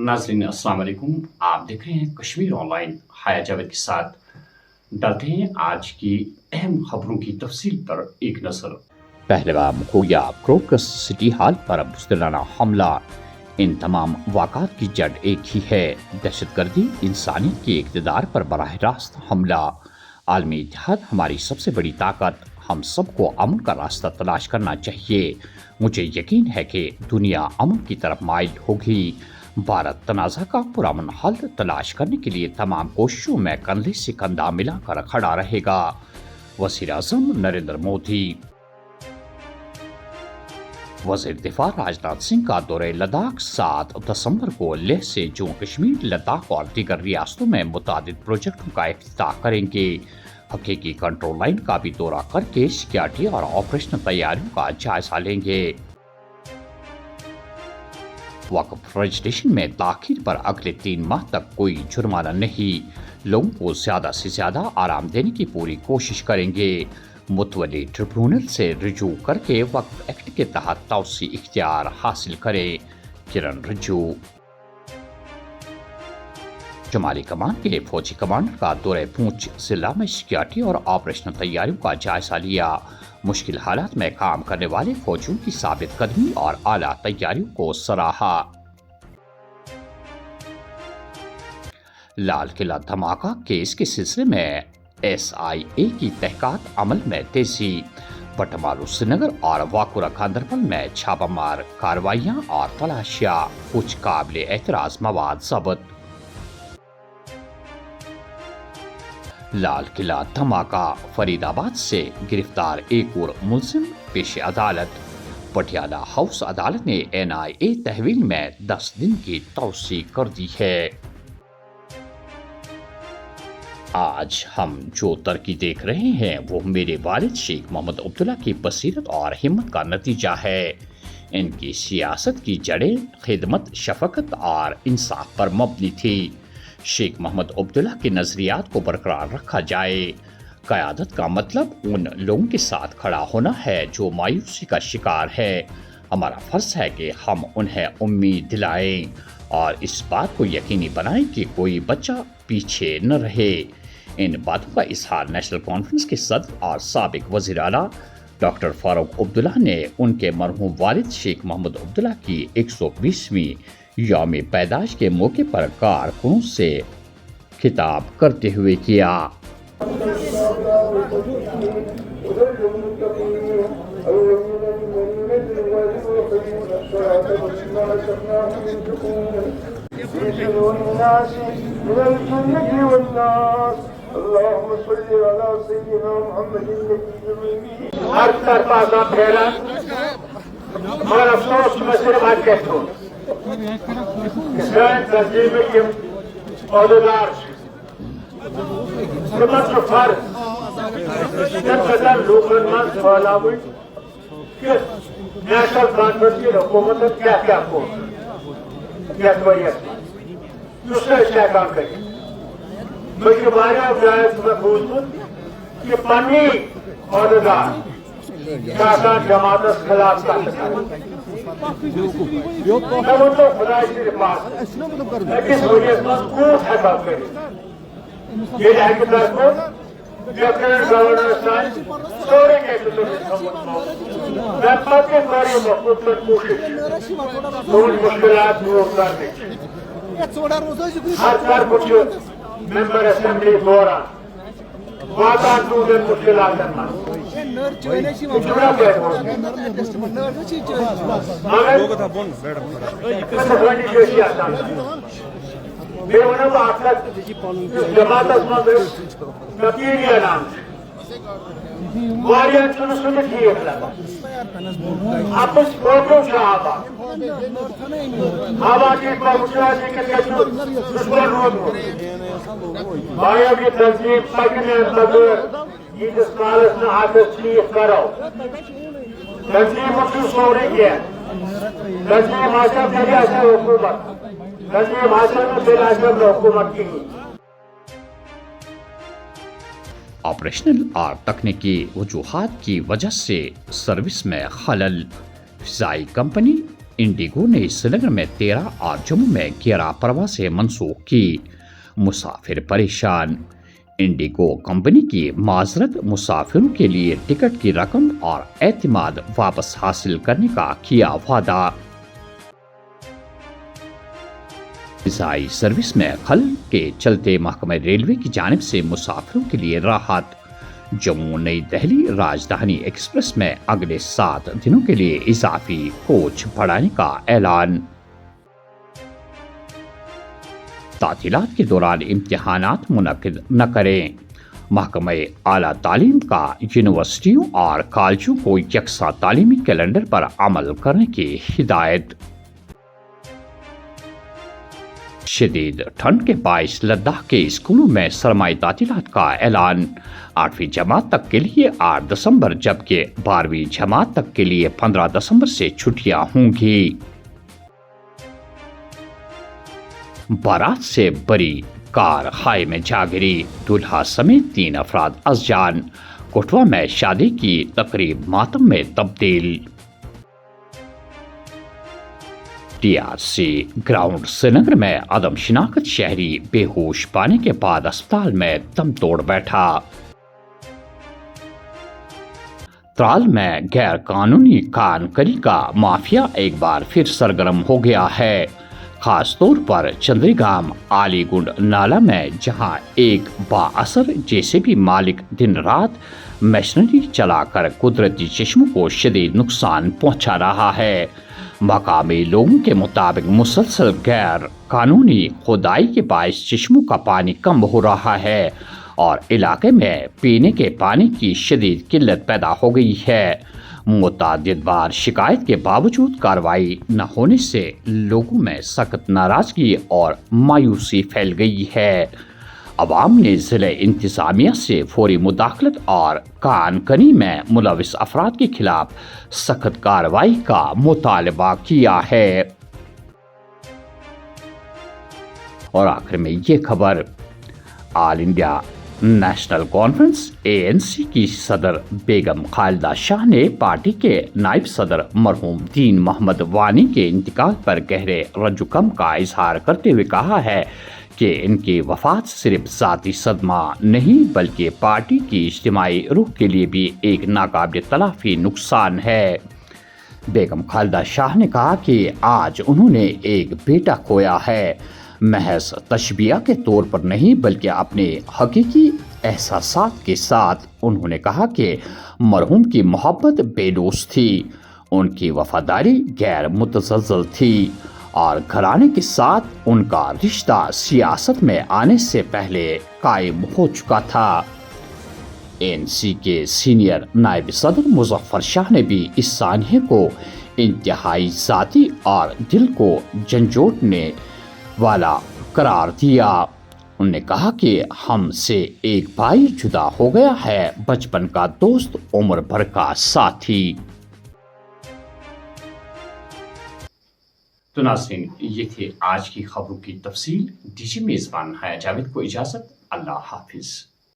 नाज़रीन अस्सलाम वालेकुम। आप देख रहे हैं कश्मीर ऑनलाइन। हाया जावेद के साथ डालते हैं आज की अहम खबरों की तफसील पर एक नज़र। पहलगाम हो या क्रोकस सिटी हॉल पर बुज़दिलाना हमला, इन तमाम वाक़ात की जड़ एक ही है, दहशतगर्दी, इंसानियत के इक़्तिदार पर बराह रास्त हमला। आलमी इत्तेहाद हमारी सबसे बड़ी ताकत, हम सबको अमन का रास्ता तलाश करना चाहिए। मुझे यकीन है कि दुनिया अमन की तरफ माइल होगी। भारत तनाज़ा का पुरअमन हल तलाश करने के लिए तमाम कोशिशों में कंधे से कंधा मिलाकर खड़ा रहेगा। वज़ीर-ए-आज़म नरेंद्र मोदी। वज़ीर दिफा राजनाथ सिंह का दौरे लद्दाख 7 दिसंबर को लेह से जम्मू कश्मीर, लद्दाख और दीगर रियासतों में मुतादिद प्रोजेक्टों का इफ्तिताह करेंगे। हकीकी कंट्रोल लाइन का भी दौरा करके सिक्योरिटी और ऑपरेशनल तैयारियों का जायजा लेंगे। वक्फ रजिस्ट्रेशन में ताखीर पर अगले 3 माह तक कोई जुर्माना नहीं, लोगों को ज्यादा से ज्यादा आराम देने की पूरी कोशिश करेंगे। मुतवली ट्रिब्यूनल से रिजू करके वक्फ एक्ट के तहत तौसी इख्तियार हासिल करे। किरण रिजू। शुमाली कमान के फौजी कमांडर का दौरे पूंछ जिला में सिक्योरिटी और ऑपरेशनल तैयारियों का जायजा लिया। मुश्किल हालात में काम करने वाले फौजियों की साबित कदमी और आला तैयारियों को सराहा। लाल किला धमाका केस के सिलसिले में SIA की तहकीकात अमल में तेजी। बटमालू श्रीनगर और वाकुरा गांदरबल में छापामार कार्रवाइयां और तलाशियां, कुछ काबिल एतराज मवाद जब्त। लाल किला धमाका, फरीदाबाद से गिरफ्तार एक और मुलजिम पेश अदालत। पटियाला हाउस अदालत ने NIA तहवील में 10 दिन की तौसी कर दी है। आज हम जो तरक्की देख रहे हैं वो मेरे वालिद शेख मोहम्मद अब्दुल्ला की बसीरत और हिम्मत का नतीजा है। इनकी सियासत की जड़ें खिदमत, शफकत और इंसाफ पर मबनी थी। शेख मोहम्मद अब्दुल्ला के नजरियात को बरकरार रखा जाए। क़यादत का मतलब उन लोगों के साथ खड़ा होना है जो मायूसी का शिकार है। हमारा फर्ज है कि हम उन्हें उम्मीद दिलाएं और इस बात को यकीनी बनाएं कि कोई बच्चा पीछे न रहे। इन बातों का इजहार नेशनल कॉन्फ्रेंस के सदर और साबिक वज़ीर आला डॉक्टर फारूक अब्दुल्ला ने उनके मरहूम वालिद शेख मोहम्मद अब्दुल्ला की 120वीं यौम पैदाइश के मौके पर कारकुनों से खिताब करते हुए किया। हर तरफा का फैला मगर अफसोस में सिर्फ आज कहता हूँ तस्लीम यम अहदेदार फर्ज लूकन मन फैलाव कि नेशनल कॉन्फ्रेंस की हुकूमत क्या क्या को काम करें। मुझे में बूझमुत कि पन्नी अहदेदार जमात खिलाफ खुदा के पास किस वजह से है बात करें। ये लेफ्टिनेंट गवर्नर सारे के मारी मखूब कोशिश मुश्किलात दूर करने हर कुछ मेंबर असेंबली दौरान वादा दूर मुश्किलात जमात ठीक लगा आप फोटो हवा की भाइयों की तस्वीर पकने बगैर यीटिस कालस न हाथस ठीक करो। तस्लीम सोरी है तस्लीम हासिल करिए हुकूमत तस्लीम हासिल में बिलाशक हुकूमत की। ऑपरेशनल और तकनीकी वजूहात की वजह से सर्विस में खलल, फिजाई कंपनी इंडिगो ने श्रीनगर में 13 और जम्मू में 11 परवासें मनसूख की। मुसाफिर परेशान। इंडिगो कंपनी की माजरत, मुसाफिरों के लिए टिकट की रकम और एतमाद वापस हासिल करने का किया वादा। फिजाई सर्विस में खलल के चलते महकमा रेलवे की जानिब से मुसाफिरों के लिए राहत। जम्मू नई दिल्ली राजधानी एक्सप्रेस में अगले 7 दिनों के लिए इजाफी कोच बढ़ाने का ऐलान। तातीलात के दौरान इम्तिहानात मुनक्किद न करें। महकमा आला तालीम का यूनिवर्सिटियों और कॉलेजों को यकसा तालीमी कैलेंडर पर अमल करने की हिदायत। शदीद ठंड के बायस लद्दाख के स्कूलों में सरमाई तातीलात का ऐलान। 8वीं जमात तक के लिए 8 दिसंबर जबकि 12वीं जमात तक के लिए 15 दिसंबर से छुट्टियां होंगी। बारात से बड़ी कार खाई में जा गिरी, दूल्हा समेत 3 अफराद अज़जान। कोटवा में शादी की तकरीब मातम में तब्दील। टीआरसी ग्राउंड श्रीनगर में अदम शिनाख्त शहरी बेहोश पाने के बाद अस्पताल में दम तोड़ बैठा। त्राल में गैर कानूनी कानकरी का माफिया एक बार फिर सरगर्म हो गया है, खास तौर पर चंद्रीगाम आलीगुंड नाला में, जहां एक बाअसर जेसीबी मालिक दिन रात मशीनरी चलाकर कुदरती चश्मों को शदीद नुकसान पहुंचा रहा है। मकामी लोगों के मुताबिक मुसलसल गैर कानूनी खुदाई के बायस चश्मों का पानी कम हो रहा है और इलाके में पीने के पानी की शदीद किल्लत पैदा हो गई है। मुतअद्दिद बार शिकायत के बावजूद कार्रवाई न होने से लोगों में सख्त नाराजगी और मायूसी फैल गई है। अवाम ने जिले इंतजामिया से फौरी मुदाखलत और कानकनी में मुलविस अफराद के खिलाफ सख्त कार्रवाई का मुतालबा किया है। और आखिर में ये खबर, all India national conference ANC की सदर बेगम खालिदा शाह ने पार्टी के नायब सदर मरहूम दीन मोहम्मद वानी के इंतकाल पर गहरे रंजुकम का इजहार करते हुए कहा है कि इनकी वफात सिर्फ ज़ाती सदमा नहीं बल्कि पार्टी की इज्तिमाई रूह के लिए भी एक नाकाबिल तलाफी नुकसान है। बेगम खालिदा शाह ने कहा कि आज उन्होंने एक बेटा खोया है, महज तशबिया के तौर पर नहीं बल्कि अपने हकीकी एहसासात के साथ। उन्होंने कहा कि मरहूम की मोहब्बत बेलूस थी, उनकी वफादारी गैर मुतज़ल्ज़ल थी और घराने के साथ उनका रिश्ता सियासत में आने से पहले कायम हो चुका था। ANC के सीनियर नायब सदर मुजफ्फर शाह ने भी इस सानहे को इंतहाई ज़ाती और दिल को झंझोड़ने वाला करार दिया। उन्होंने कहा कि हमसे एक भाई जुदा हो गया है, बचपन का दोस्त, उम्र भर का साथी। तो नाज़रीन, ये थे आज की खबरों की तफसील। दीजिए मेज़बान हाया जावेद को इजाज़त। अल्लाह हाफिज़।